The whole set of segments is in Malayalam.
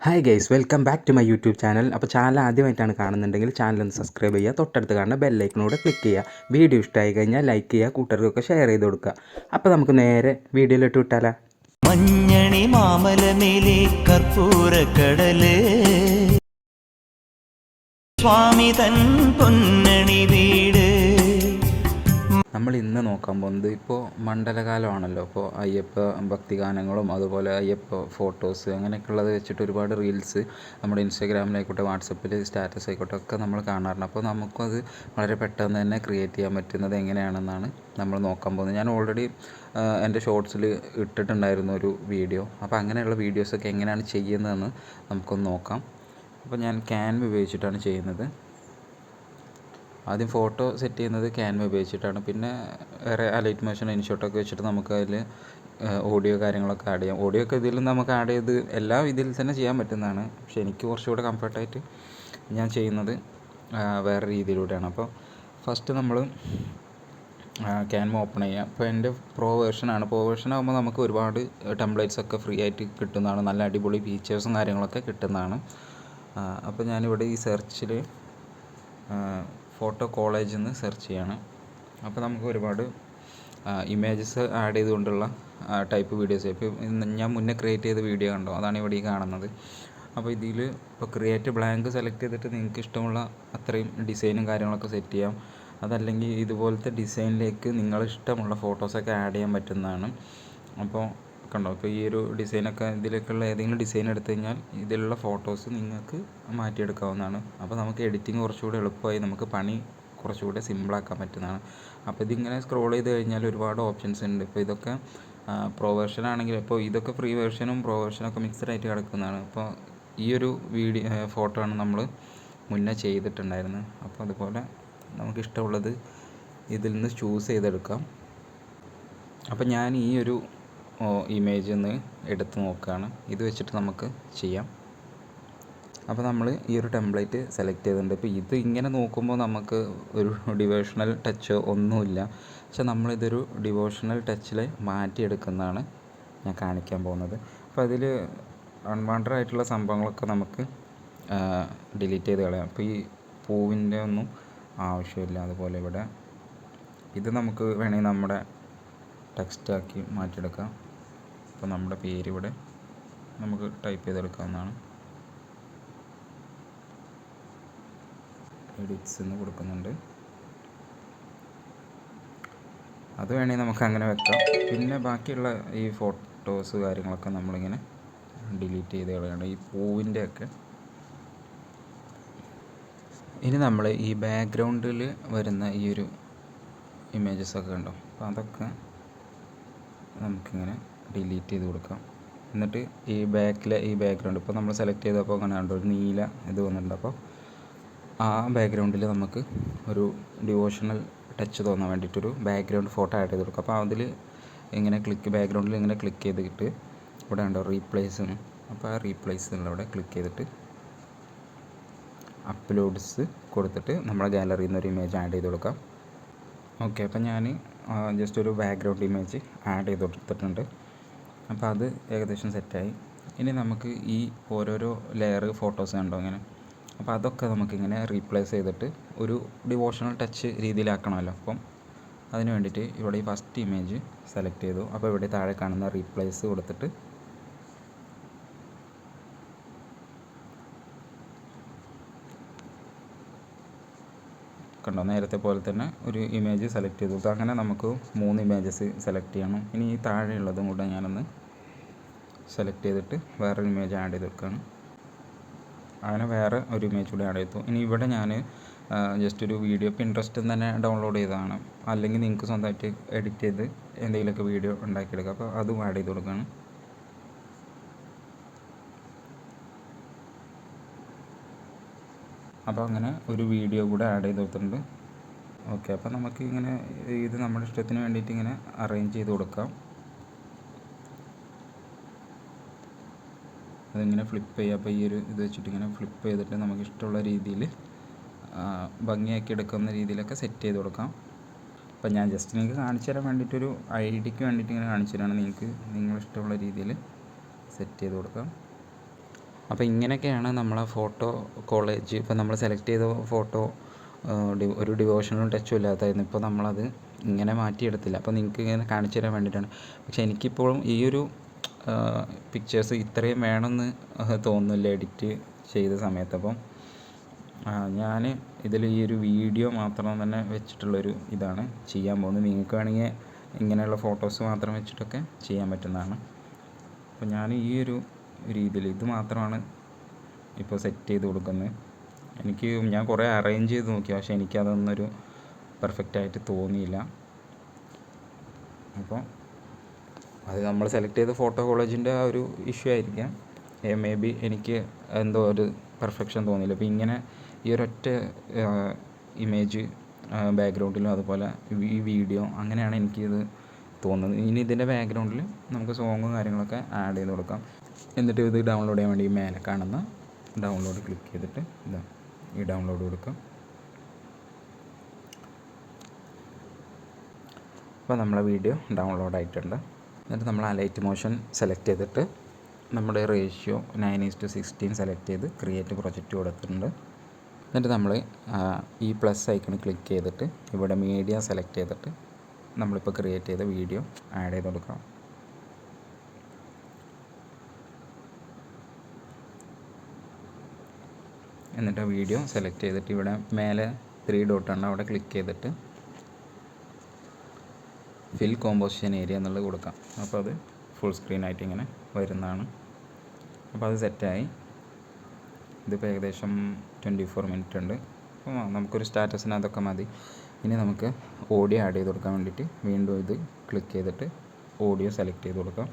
Hi guys, welcome back to my YouTube channel. അപ്പോൾ ചാനൽ ആദ്യമായിട്ടാണ് കാണുന്നുണ്ടെങ്കിൽ ചാനൽ ഒന്ന് സബ്സ്ക്രൈബ് ചെയ്യുക, തൊട്ടടുത്ത് കാണുന്ന ബെല്ലൈക്കനോട് ക്ലിക്ക് ചെയ്യുക. വീഡിയോ ഇഷ്ടമായി കഴിഞ്ഞാൽ ലൈക്ക് ചെയ്യുക, കൂട്ടുകാർക്കൊക്കെ ഷെയർ ചെയ്ത് കൊടുക്കുക. അപ്പോൾ നമുക്ക് നേരെ വീഡിയോയിലിട്ട് വിട്ടാലോ. മഞ്ഞണി മാമലമേലെ കർപ്പൂരക്കടല് സ്വാമി തൻ പൊന്നണി വീട്. നമ്മൾ ഇന്ന് നോക്കാൻ പോകുന്നത് ഇപ്പോൾ മണ്ഡലകാലമാണല്ലോ. അപ്പോൾ അയ്യപ്പ ഭക്തിഗാനങ്ങളും അതുപോലെ അയ്യപ്പ ഫോട്ടോസ് അങ്ങനെയൊക്കെ ഉള്ളത് വെച്ചിട്ട് ഒരുപാട് റീൽസ് നമ്മുടെ ഇൻസ്റ്റാഗ്രാമിലായിക്കോട്ടെ, വാട്സപ്പിൽ സ്റ്റാറ്റസ് ആയിക്കോട്ടെ ഒക്കെ നമ്മൾ കാണാറുണ്ട്. അപ്പോൾ നമുക്കത് വളരെ പെട്ടെന്ന് തന്നെ ക്രിയേറ്റ് ചെയ്യാൻ പറ്റുന്നത് എങ്ങനെയാണെന്നാണ് നമ്മൾ നോക്കാൻ പോകുന്നത്. ഞാൻ ഓൾറെഡി എൻ്റെ ഷോർട്സിൽ ഇട്ടിട്ടുണ്ടായിരുന്ന ഒരു വീഡിയോ. അപ്പോൾ അങ്ങനെയുള്ള വീഡിയോസൊക്കെ എങ്ങനെയാണ് ചെയ്യുന്നതെന്ന് നമുക്കൊന്ന് നോക്കാം. അപ്പോൾ ഞാൻ ക്യാൻവ ഉപയോഗിച്ചിട്ടാണ് ചെയ്യുന്നത്. ആദ്യം ഫോട്ടോ സെറ്റ് ചെയ്യുന്നത് ക്യാൻവ ഉപയോഗിച്ചിട്ടാണ്. പിന്നെ വേറെ ലൈറ്റ് മോഷൻ ഇൻഷോട്ടൊക്കെ വെച്ചിട്ട് നമുക്ക് അതിൽ ഓഡിയോ കാര്യങ്ങളൊക്കെ ആഡ് ചെയ്യാം. ഓഡിയോ ഒക്കെ ഇതിൽ നമുക്ക് ആഡ് ചെയ്ത് എല്ലാം ഇതിൽ തന്നെ ചെയ്യാൻ പറ്റുന്നതാണ്. പക്ഷേ എനിക്ക് കുറച്ചുകൂടെ കംഫർട്ടായിട്ട് ഞാൻ ചെയ്യുന്നത് വേറെ രീതിയിലൂടെയാണ്. അപ്പോൾ ഫസ്റ്റ് നമ്മൾ ക്യാൻവ ഓപ്പൺ ചെയ്യുക. അപ്പോൾ എൻ്റെ പ്രോ വേർഷനാണ്. പ്രോ വേർഷൻ ആകുമ്പോൾ നമുക്ക് ഒരുപാട് ടെംപ്ലേറ്റ്സ് ഒക്കെ ഫ്രീ ആയിട്ട് കിട്ടുന്നതാണ്. നല്ല അടിപൊളി ഫീച്ചേഴ്സും കാര്യങ്ങളൊക്കെ കിട്ടുന്നതാണ്. അപ്പോൾ ഞാനിവിടെ ഈ സെർച്ചിൽ ഫോട്ടോ കോളേജിൽ നിന്ന് സെർച്ച് ചെയ്യണം. അപ്പോൾ നമുക്ക് ഒരുപാട് ഇമേജസ് ആഡ് ചെയ്തുകൊണ്ടുള്ള ടൈപ്പ് വീഡിയോസ്. ഇപ്പോൾ ഞാൻ മുന്നേ ക്രിയേറ്റ് ചെയ്ത വീഡിയോ കണ്ടോ, അതാണ് ഇവിടെ ഈ കാണുന്നത്. അപ്പോൾ ഇതിൽ ഇപ്പോൾ ക്രിയേറ്റ് ബ്ലാങ്ക് സെലക്ട് ചെയ്തിട്ട് നിങ്ങൾക്ക് ഇഷ്ടമുള്ള അത്രയും ഡിസൈനും കാര്യങ്ങളൊക്കെ സെറ്റ് ചെയ്യാം. അതല്ലെങ്കിൽ ഇതുപോലത്തെ ഡിസൈനിലേക്ക് നിങ്ങളിഷ്ടമുള്ള ഫോട്ടോസൊക്കെ ആഡ് ചെയ്യാൻ പറ്റുന്നതാണ്. അപ്പോൾ കണ്ടോ, ഇപ്പോൾ ഈ ഒരു ഡിസൈനൊക്കെ ഇതിലേക്കുള്ള ഏതെങ്കിലും ഡിസൈൻ എടുത്തു കഴിഞ്ഞാൽ ഇതിലുള്ള ഫോട്ടോസ് നിങ്ങൾക്ക് മാറ്റിയെടുക്കാവുന്നതാണ്. അപ്പോൾ നമുക്ക് എഡിറ്റിംഗ് കുറച്ചുകൂടി എളുപ്പമായി, നമുക്ക് പണി കുറച്ചുകൂടി സിമ്പിളാക്കാൻ പറ്റുന്നതാണ്. അപ്പോൾ ഇതിങ്ങനെ സ്ക്രോൾ ചെയ്ത് കഴിഞ്ഞാൽ ഒരുപാട് ഓപ്ഷൻസ് ഉണ്ട്. ഇപ്പോൾ ഇതൊക്കെ പ്രോ വേർഷൻ ആണെങ്കിൽ, ഇപ്പോൾ ഇതൊക്കെ ഫ്രീ വേർഷനും പ്രോ വേർഷനൊക്കെ മിക്സഡ് ആയിട്ട് കിടക്കുന്നതാണ്. അപ്പോൾ ഈ ഒരു ഫോട്ടോ ആണ് നമ്മൾ മുന്നേ ചെയ്തിട്ടുണ്ടായിരുന്നത്. അപ്പോൾ അതുപോലെ നമുക്കിഷ്ടമുള്ളത് ഇതിൽ നിന്ന് ചൂസ് ചെയ്തെടുക്കാം. അപ്പോൾ ഞാൻ ഈ ഒരു ഇമേജിൽ നിന്ന് എടുത്ത് നോക്കുകയാണ്. ഇത് വെച്ചിട്ട് നമുക്ക് ചെയ്യാം. അപ്പോൾ നമ്മൾ ഈ ഒരു ടെംപ്ലേറ്റ് സെലക്ട് ചെയ്തിട്ടുണ്ട്. ഇപ്പോൾ ഇത് ഇങ്ങനെ നോക്കുമ്പോൾ നമുക്ക് ഒരു ഡിവോഷണൽ ടച്ചോ ഒന്നുമില്ല. പക്ഷെ നമ്മളിതൊരു ഡിവോഷണൽ ടച്ചിൽ മാറ്റിയെടുക്കുന്നതാണ് ഞാൻ കാണിക്കാൻ പോകുന്നത്. അപ്പോൾ അതിൽ അൺവാണ്ടഡ് ആയിട്ടുള്ള സംഭവങ്ങളൊക്കെ നമുക്ക് ഡിലീറ്റ് ചെയ്ത് കളയാം. അപ്പോൾ ഈ പൂവിൻ്റെ ഒന്നും ആവശ്യമില്ല. അതുപോലെ ഇവിടെ ഇത് നമുക്ക് വേണമെങ്കിൽ നമ്മുടെ ടെക്സ്റ്റാക്കി മാറ്റിയെടുക്കാം. അപ്പോൾ നമ്മുടെ പേര് ഇവിടെ നമുക്ക് ടൈപ്പ് ചെയ്തെടുക്കാവുന്നതാണ്. എഡിറ്റ്സ് എന്ന് കൊടുക്കുന്നുണ്ട്. അത് വേണമെങ്കിൽ നമുക്ക് അങ്ങനെ വെക്കാം. പിന്നെ ബാക്കിയുള്ള ഈ ഫോട്ടോസ് കാര്യങ്ങളൊക്കെ നമ്മളിങ്ങനെ ഡിലീറ്റ് ചെയ്ത് കളയണം, ഈ പൂവിൻ്റെയൊക്കെ. ഇനി നമ്മൾ ഈ ബാക്ക്ഗ്രൗണ്ടിൽ വരുന്ന ഈ ഒരു ഇമേജസൊക്കെ ഉണ്ടോ, അപ്പോൾ അതൊക്കെ നമുക്കിങ്ങനെ ഡിലീറ്റ് ചെയ്ത് കൊടുക്കാം. എന്നിട്ട് ഈ ബാക്കിലെ ഈ ബാക്ക്ഗ്രൗണ്ട് ഇപ്പോൾ നമ്മൾ സെലക്ട് ചെയ്തപ്പോൾ അങ്ങനെ കണ്ടോ, ഒരു നീല ഇത് വന്നിട്ടുണ്ട്. അപ്പോൾ ആ ബാക്ക്ഗ്രൗണ്ടിൽ നമുക്ക് ഒരു ഡിവോഷണൽ ടച്ച് തോന്നാൻ വേണ്ടിയിട്ടൊരു ബാക്ക്ഗ്രൗണ്ട് ഫോട്ടോ ആഡ് ചെയ്ത് കൊടുക്കാം. അപ്പോൾ അതിൽ ഇങ്ങനെ ബാക്ക്ഗ്രൗണ്ടിൽ ഇങ്ങനെ ക്ലിക്ക് ചെയ്തിട്ട് ഇവിടെ ഉണ്ടോ റീപ്ലേസ്. അപ്പോൾ ആ റീപ്ലേസ് ഇവിടെ ക്ലിക്ക് ചെയ്തിട്ട് അപ്ലോഡ്സ് കൊടുത്തിട്ട് നമ്മുടെ ഗാലറിയിൽ നിന്ന് ഒരു ഇമേജ് ആഡ് ചെയ്ത് കൊടുക്കാം. ഓക്കെ, അപ്പോൾ ഞാൻ ജസ്റ്റ് ഒരു ബാക്ക്ഗ്രൗണ്ട് ഇമേജ് ആഡ് ചെയ്ത് കൊടുത്തിട്ടുണ്ട്. അപ്പോൾ അത് ഏകദേശം സെറ്റായി. ഇനി നമുക്ക് ഈ ഓരോരോ ലെയർ ഫോട്ടോസ് കണ്ടോ ഇങ്ങനെ, അപ്പോൾ അതൊക്കെ നമുക്കിങ്ങനെ റീപ്ലേസ് ചെയ്തിട്ട് ഒരു ഡിവോഷണൽ ടച്ച് രീതിയിലാക്കണമല്ലോ. അപ്പം അതിന് വേണ്ടിയിട്ട് ഇവിടെ ഈ ഫസ്റ്റ് ഇമേജ് സെലക്ട് ചെയ്തു. അപ്പോൾ ഇവിടെ താഴെ കാണുന്ന റീപ്ലേസ് കൊടുത്തിട്ട് കണ്ടോ, നേരത്തെ പോലെ തന്നെ ഒരു ഇമേജ് സെലക്ട് ചെയ്തു. അങ്ങനെ നമുക്ക് 3 ഇമേജസ് സെലക്ട് ചെയ്യണം. ഇനി ഈ താഴെയുള്ളതും കൂടെ ഞാനൊന്ന് സെലക്ട് ചെയ്തിട്ട് വേറൊരു ഇമേജ് ആഡ് ചെയ്ത് വെക്കുകയാണ്. അങ്ങനെ വേറെ ഒരു ഇമേജ് കൂടി ആഡ് ചെയ്തു. ഇനി ഇവിടെ ഞാൻ ജസ്റ്റ് ഒരു വീഡിയോ പിൻട്രസ്റ്റിൽ തന്നെ ഡൗൺലോഡ് ചെയ്തതാണ്. അല്ലെങ്കിൽ നിങ്ങൾക്ക് സ്വന്തമായിട്ട് എഡിറ്റ് ചെയ്ത് എന്തെങ്കിലുമൊക്കെ വീഡിയോ ഉണ്ടാക്കിയെടുക്കുക. അപ്പോൾ അതും ആഡ് ചെയ്ത് കൊടുക്കുകയാണ്. അപ്പോൾ അങ്ങനെ ഒരു വീഡിയോ കൂടെ ആഡ് ചെയ്ത് കൊടുത്തിട്ടുണ്ട്. ഓക്കെ, അപ്പോൾ നമുക്ക് ഇങ്ങനെ ഇത് നമ്മുടെ ഇഷ്ടത്തിന് വേണ്ടിയിട്ട് ഇങ്ങനെ അറേഞ്ച് ചെയ്ത് കൊടുക്കാം. അതിങ്ങനെ ഫ്ലിപ്പ് ചെയ്യുക. അപ്പോൾ ഈ ഒരു ഇത് വെച്ചിട്ട് ഇങ്ങനെ ഫ്ലിപ്പ് ചെയ്തിട്ട് നമുക്ക് ഇഷ്ടമുള്ള രീതിയിൽ ഭംഗിയാക്കി എടുക്കുന്ന രീതിയിലൊക്കെ സെറ്റ് ചെയ്ത് കൊടുക്കാം. അപ്പോൾ ഞാൻ ജസ്റ്റ് നിങ്ങൾക്ക് കാണിച്ചു തരാൻ വേണ്ടിയിട്ടൊരു ഐഡിയക്ക് വേണ്ടിയിട്ട് ഇങ്ങനെ കാണിച്ചു തരാണ്. നിങ്ങൾക്ക് നിങ്ങളിഷ്ടമുള്ള രീതിയിൽ സെറ്റ് ചെയ്ത് കൊടുക്കാം. അപ്പോൾ ഇങ്ങനെയൊക്കെയാണ് നമ്മളെ ഫോട്ടോ കോളേജ്. ഇപ്പോൾ നമ്മൾ സെലക്ട് ചെയ്ത ഫോട്ടോ ഒരു ഡിവോഷണലും ടച്ചും ഇല്ലാത്തായിരുന്നു. ഇപ്പോൾ നമ്മളത് ഇങ്ങനെ മാറ്റിയെടുത്തില്ല. അപ്പോൾ നിങ്ങൾക്ക് ഇങ്ങനെ കാണിച്ചു തരാൻ വേണ്ടിയിട്ടാണ്. പക്ഷേ എനിക്കിപ്പോഴും ഈ ഒരു പിക്ചേഴ്സ് ഇത്രയും വേണമെന്ന് തോന്നുന്നില്ല എഡിറ്റ് ചെയ്ത സമയത്ത്. അപ്പം ഞാൻ ഇതിൽ ഈ ഒരു വീഡിയോ മാത്രം തന്നെ വെച്ചിട്ടുള്ളൊരു ഇതാണ് ചെയ്യാൻ പോകുന്നത്. നിങ്ങൾക്ക് വേണമെങ്കിൽ ഇങ്ങനെയുള്ള ഫോട്ടോസ് മാത്രം വെച്ചിട്ടൊക്കെ ചെയ്യാൻ പറ്റുന്നതാണ്. അപ്പോൾ ഞാൻ ഈ ഒരു രീതിയിൽ ഇത് മാത്രമാണ് ഇപ്പോൾ സെറ്റ് ചെയ്ത് കൊടുക്കുന്നത്. ഞാൻ കുറേ അറേഞ്ച് ചെയ്ത് നോക്കി, പക്ഷേ എനിക്കതൊന്നൊരു പെർഫെക്റ്റായിട്ട് തോന്നിയില്ല. അപ്പോൾ അത് നമ്മൾ സെലക്ട് ചെയ്ത ഫോട്ടോ കോളേജിൻ്റെ ആ ഒരു ഇഷ്യൂ ആയിരിക്കാം. മേ ബി എനിക്ക് എന്തോ ഒരു പെർഫെക്ഷൻ തോന്നിയില്ല. അപ്പോൾ ഇങ്ങനെ ഈ ഒരൊറ്റ ഇമേജ് ബാക്ക്ഗ്രൗണ്ടിലും അതുപോലെ ഈ വീഡിയോ അങ്ങനെയാണ് എനിക്കിത് തോന്നുന്നത്. ഇനി ഇതിൻ്റെ ബാക്ക്ഗ്രൗണ്ടിൽ നമുക്ക് സോങ്ങും കാര്യങ്ങളൊക്കെ ആഡ് ചെയ്ത് കൊടുക്കാം. എന്നിട്ട് ഇത് ഡൗൺലോഡ് ചെയ്യാൻ വേണ്ടി മേലെ കാണുന്ന ഡൗൺലോഡ് ക്ലിക്ക് ചെയ്തിട്ട് ഈ ഡൗൺലോഡ് കൊടുക്കാം. അപ്പോൾ നമ്മളെ വീഡിയോ ഡൗൺലോഡ് ആയിട്ടുണ്ട്. എന്നിട്ട് നമ്മൾ ലൈറ്റ് മോഷൻ സെലക്ട് ചെയ്തിട്ട് നമ്മുടെ റേഷ്യോ 9:16 സെലക്ട് ചെയ്ത് ക്രിയേറ്റ് പ്രൊജക്റ്റ് കൊടുത്തിട്ടുണ്ട്. എന്നിട്ട് നമ്മൾ ഈ പ്ലസ് ഐക്കൺ ക്ലിക്ക് ചെയ്തിട്ട് ഇവിടെ മീഡിയ സെലക്ട് ചെയ്തിട്ട് നമ്മളിപ്പോൾ ക്രിയേറ്റ് ചെയ്ത വീഡിയോ ആഡ് ചെയ്ത് കൊടുക്കാം. എന്നിട്ട് വീഡിയോ സെലക്ട് ചെയ്തിട്ട് ഇവിടെ മേലെ 3 ഡോട്ടാണ്, അവിടെ ക്ലിക്ക് ചെയ്തിട്ട് ഫിൽ കോമ്പോസിഷൻ ഏരിയ എന്നുള്ളത് കൊടുക്കാം. അപ്പോൾ അത് ഫുൾ സ്ക്രീനായിട്ട് ഇങ്ങനെ വരുന്നതാണ്. അപ്പോൾ അത് സെറ്റായി. ഇതിപ്പോൾ ഏകദേശം 24 മിനിറ്റ് ഉണ്ട്. അപ്പോൾ നമുക്കൊരു സ്റ്റാറ്റസിന് അതൊക്കെ മതി. ഇനി നമുക്ക് ഓഡിയോ ആഡ് ചെയ്ത് കൊടുക്കാൻ വേണ്ടിയിട്ട് വീണ്ടും ഇത് ക്ലിക്ക് ചെയ്തിട്ട് ഓഡിയോ സെലക്ട് ചെയ്ത് കൊടുക്കാം.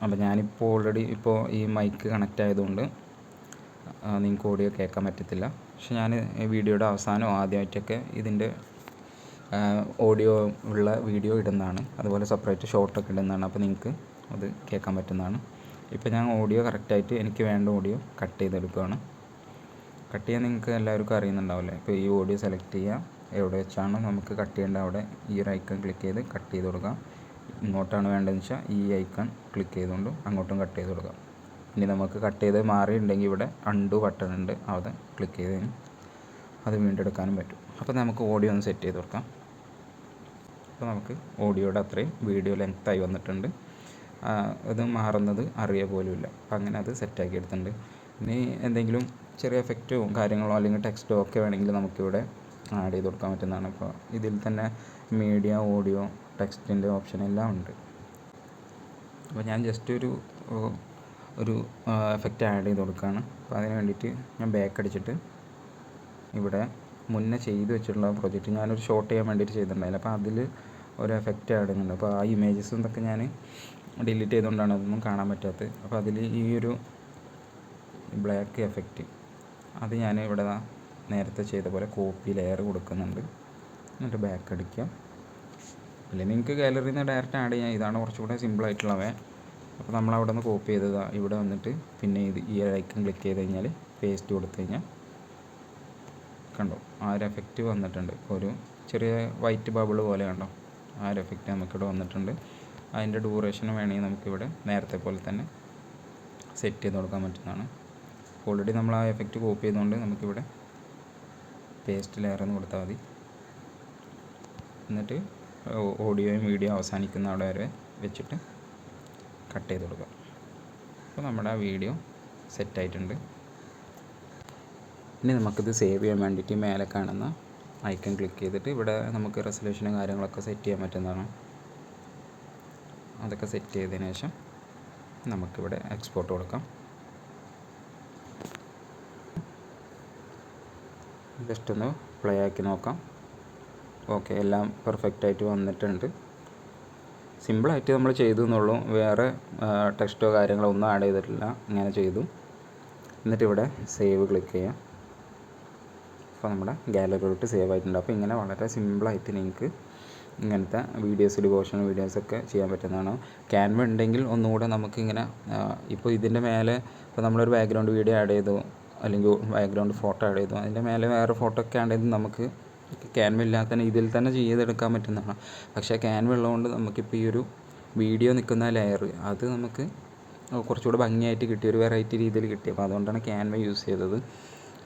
അപ്പോൾ ഞാനിപ്പോൾ ഓൾറെഡി ഈ മൈക്ക് കണക്റ്റ് ആയതുകൊണ്ട് നിങ്ങൾക്ക് ഓഡിയോ കേൾക്കാൻ പറ്റത്തില്ല. പക്ഷെ ഞാൻ വീഡിയോയുടെ അവസാനം ആദ്യമായിട്ടൊക്കെ ഇതിൻ്റെ ഓഡിയോ ഉള്ള വീഡിയോ ഇടുന്നതാണ്. അതുപോലെ സെപ്പറേറ്റ് ഷോർട്ടൊക്കെ ഇടുന്നതാണ്. അപ്പോൾ നിങ്ങൾക്ക് അത് കേൾക്കാൻ പറ്റുന്നതാണ്. ഇപ്പോൾ ഞാൻ ഓഡിയോ കറക്റ്റായിട്ട് എനിക്ക് വേണ്ട ഓഡിയോ കട്ട് ചെയ്തെടുക്കുകയാണ്. കട്ട് ചെയ്യാൻ നിങ്ങൾക്ക് എല്ലാവർക്കും അറിയുന്നുണ്ടാവില്ലേ. ഇപ്പോൾ ഈ ഓഡിയോ സെലക്ട് ചെയ്യുക, എവിടെ വെച്ചാണോ നമുക്ക് കട്ട് ചെയ്യേണ്ടത് അവിടെ ഈ ഒരു ഐക്കൺ ക്ലിക്ക് ചെയ്ത് കട്ട് ചെയ്ത് കൊടുക്കാം. ഇങ്ങോട്ടാണ് വേണ്ടതെന്ന് വെച്ചാൽ ഈ ഐക്കൺ ക്ലിക്ക് ചെയ്തുകൊണ്ട് അങ്ങോട്ടും കട്ട് ചെയ്ത് കൊടുക്കാം. ഇനി നമുക്ക് കട്ട് ചെയ്ത് മാറിയിട്ടുണ്ടെങ്കിൽ ഇവിടെ അൺഡു ബട്ടൺ ഉണ്ട്, അവിടെ ക്ലിക്ക് ചെയ്ത് അത് വീണ്ടും എടുക്കാനും പറ്റും. അപ്പോൾ നമുക്ക് ഓഡിയോ ഒന്ന് സെറ്റ് ചെയ്ത് കൊടുക്കാം. അപ്പോൾ നമുക്ക് ഓഡിയോയുടെ അത്രയും വീഡിയോ ലെങ്ത്തായി വന്നിട്ടുണ്ട്. അത് മാറുന്നത് അറിയുക പോലുമില്ല. അപ്പോൾ അങ്ങനെ അത് സെറ്റാക്കി എടുത്തിട്ടുണ്ട്. ഇനി എന്തെങ്കിലും ചെറിയ എഫക്റ്റോ കാര്യങ്ങളോ അല്ലെങ്കിൽ ടെക്സ്റ്റോ ഒക്കെ വേണമെങ്കിൽ നമുക്കിവിടെ ആഡ് ചെയ്ത് കൊടുക്കാൻ പറ്റുന്നതാണ്. ഇപ്പോൾ ഇതിൽ തന്നെ മീഡിയ, ഓഡിയോ, ടെക്സ്റ്റിൻ്റെ ഓപ്ഷൻ എല്ലാം ഉണ്ട്. അപ്പോൾ ഞാൻ ജസ്റ്റ് ഒരു എഫക്റ്റ് ആഡ് ചെയ്ത് കൊടുക്കുകയാണ്. അപ്പോൾ അതിന് വേണ്ടിയിട്ട് ഞാൻ ബാക്ക് അടിച്ചിട്ട് ഇവിടെ മുന്നേ ചെയ്ത് വെച്ചിട്ടുള്ള പ്രൊജക്റ്റ് ഞാനൊരു ഷോട്ട് ചെയ്യാൻ വേണ്ടിയിട്ട് ചെയ്തിട്ടുണ്ടായില്ല. അപ്പോൾ അതിൽ ഒരു എഫക്റ്റ് ആഡ് ചെയ്യുന്നുണ്ട്. അപ്പോൾ ആ ഇമേജസും ഇതൊക്കെ ഞാൻ ഡിലീറ്റ് ചെയ്തുകൊണ്ടാണ് അതൊന്നും കാണാൻ പറ്റാത്തത്. അപ്പോൾ അതിൽ ഈ ഒരു ബ്ലാക്ക് എഫക്റ്റ് അത് ഞാൻ ഇവിടെ നേരത്തെ ചെയ്ത പോലെ കോപ്പി ലെയർ കൊടുക്കുന്നുണ്ട്. എന്നിട്ട് ബാക്ക് അടിക്കാം. അല്ലെങ്കിൽ നിങ്ങൾക്ക് ഗാലറിയിൽ നിന്ന് ഡയറക്റ്റ് ആഡ് ചെയ്യാം. ഇതാണ് കുറച്ചുകൂടെ സിമ്പിളായിട്ടുള്ള വേ. അപ്പോൾ നമ്മൾ അവിടെ നിന്ന് കോപ്പി ചെയ്തതാണ്. ഇവിടെ വന്നിട്ട് പിന്നെ ഈ ഐക്കൺ ക്ലിക്ക് ചെയ്ത് കഴിഞ്ഞാൽ പേസ്റ്റ് കൊടുത്തു കഴിഞ്ഞാൽ കണ്ടോ ആ ഒരു എഫക്റ്റ് വന്നിട്ടുണ്ട്. ഒരു ചെറിയ വൈറ്റ് ബബിൾ പോലെ കണ്ടോ ആ ഒരു എഫക്റ്റ് നമുക്കിവിടെ വന്നിട്ടുണ്ട്. അതിൻ്റെ ഡ്യൂറേഷൻ വേണമെങ്കിൽ നമുക്കിവിടെ നേരത്തെ പോലെ തന്നെ സെറ്റ് ചെയ്ത് കൊടുക്കാൻ പറ്റുന്നതാണ്. ഓൾറെഡി നമ്മൾ ആ എഫക്റ്റ് കോപ്പി ചെയ്തുകൊണ്ട് നമുക്കിവിടെ പേസ്റ്റ് ലെയർ എന്ന് കൊടുത്താൽ മതി. എന്നിട്ട് ഓഡിയോയും വീഡിയോ അവസാനിക്കുന്ന അവിടെ വരെ വെച്ചിട്ട് കട്ട് ചെയ്ത് കൊടുക്കുക. അപ്പോൾ നമ്മുടെ ആ വീഡിയോ സെറ്റായിട്ടുണ്ട്. ഇനി നമുക്കിത് സേവ് ചെയ്യാൻ വേണ്ടിയിട്ട് മേലെ കാണുന്ന ഐക്കൺ ക്ലിക്ക് ചെയ്തിട്ട് ഇവിടെ നമുക്ക് റെസൊല്യൂഷനും കാര്യങ്ങളൊക്കെ സെറ്റ് ചെയ്യാൻ പറ്റുന്നതാണ്. അതൊക്കെ സെറ്റ് ചെയ്തതിന് ശേഷം നമുക്കിവിടെ എക്സ്പോർട്ട് കൊടുക്കാം. ജസ്റ്റ് ഒന്ന് പ്ലേ ആക്കി നോക്കാം. ഓക്കെ, എല്ലാം പെർഫെക്റ്റായിട്ട് വന്നിട്ടുണ്ട്. സിമ്പിളായിട്ട് നമ്മൾ ചെയ്തു എന്നുള്ളൂ. വേറെ ടെക്സ്റ്റോ കാര്യങ്ങളോ ഒന്നും ആഡ് ചെയ്തിട്ടില്ല. ഇങ്ങനെ ചെയ്തു. എന്നിട്ട് ഇവിടെ സേവ് ക്ലിക്ക് ചെയ്യാം. അപ്പോൾ നമ്മുടെ ഗാലറിയിലോട്ട് സേവ് ആയിട്ടുണ്ട്. അപ്പോൾ ഇങ്ങനെ വളരെ സിമ്പിളായിട്ട് നിങ്ങൾക്ക് ഇങ്ങനത്തെ വീഡിയോസ്, ഡിവോഷണൽ വീഡിയോസൊക്കെ ചെയ്യാൻ പറ്റുന്നതാണ്. ക്യാൻവ ഉണ്ടെങ്കിൽ ഒന്നുകൂടെ നമുക്കിങ്ങനെ ഇപ്പോൾ ഇതിൻ്റെ മേലെ ഇപ്പോൾ നമ്മളൊരു ബാക്ക്ഗ്രൗണ്ട് വീഡിയോ ആഡ് ചെയ്തു അല്ലെങ്കിൽ ബാക്ക്ഗ്രൗണ്ട് ഫോട്ടോ ആഡ് ചെയ്തു, അതിൻ്റെ മേലെ വേറെ ഫോട്ടോ ഒക്കെ ആഡ് ചെയ്ത് നമുക്ക് ക്യാൻവ ഇല്ലാതെ തന്നെ ഇതിൽ തന്നെ ചെയ്തെടുക്കാൻ പറ്റുന്നതാണ്. പക്ഷേ ക്യാൻവ ഉള്ളതുകൊണ്ട് നമുക്കിപ്പോൾ ഈ ഒരു വീഡിയോ നിൽക്കുന്ന ലെയർ അത് നമുക്ക് കുറച്ചുകൂടെ ഭംഗിയായിട്ട് കിട്ടി, ഒരു വെറൈറ്റി രീതിയിൽ കിട്ടി. അപ്പോൾ അതുകൊണ്ടാണ് ക്യാൻവ യൂസ് ചെയ്തത്.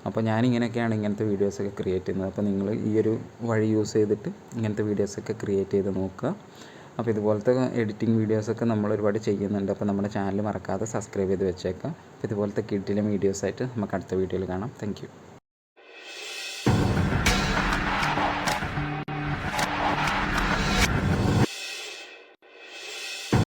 അപ്പോൾ ഞാനിങ്ങനെയൊക്കെയാണ് ഇങ്ങനത്തെ വീഡിയോസൊക്കെ ക്രിയേറ്റ് ചെയ്യുന്നത്. അപ്പോൾ നിങ്ങൾ ഈ ഒരു വഴി യൂസ് ചെയ്തിട്ട് ഇങ്ങനത്തെ വീഡിയോസൊക്കെ ക്രിയേറ്റ് ചെയ്ത് നോക്കുക. അപ്പോൾ ഇതുപോലത്തെ എഡിറ്റിംഗ് വീഡിയോസൊക്കെ നമ്മൾ ഒരുപാട് ചെയ്യുന്നുണ്ട്. അപ്പോൾ നമ്മുടെ ചാനൽ മറക്കാതെ സബ്സ്ക്രൈബ് ചെയ്ത് വെച്ചേക്കാം. അപ്പോൾ ഇതുപോലത്തെ കിഡിലും വീഡിയോസായിട്ട് നമുക്ക് അടുത്ത വീഡിയോയിൽ കാണാം. Thank you.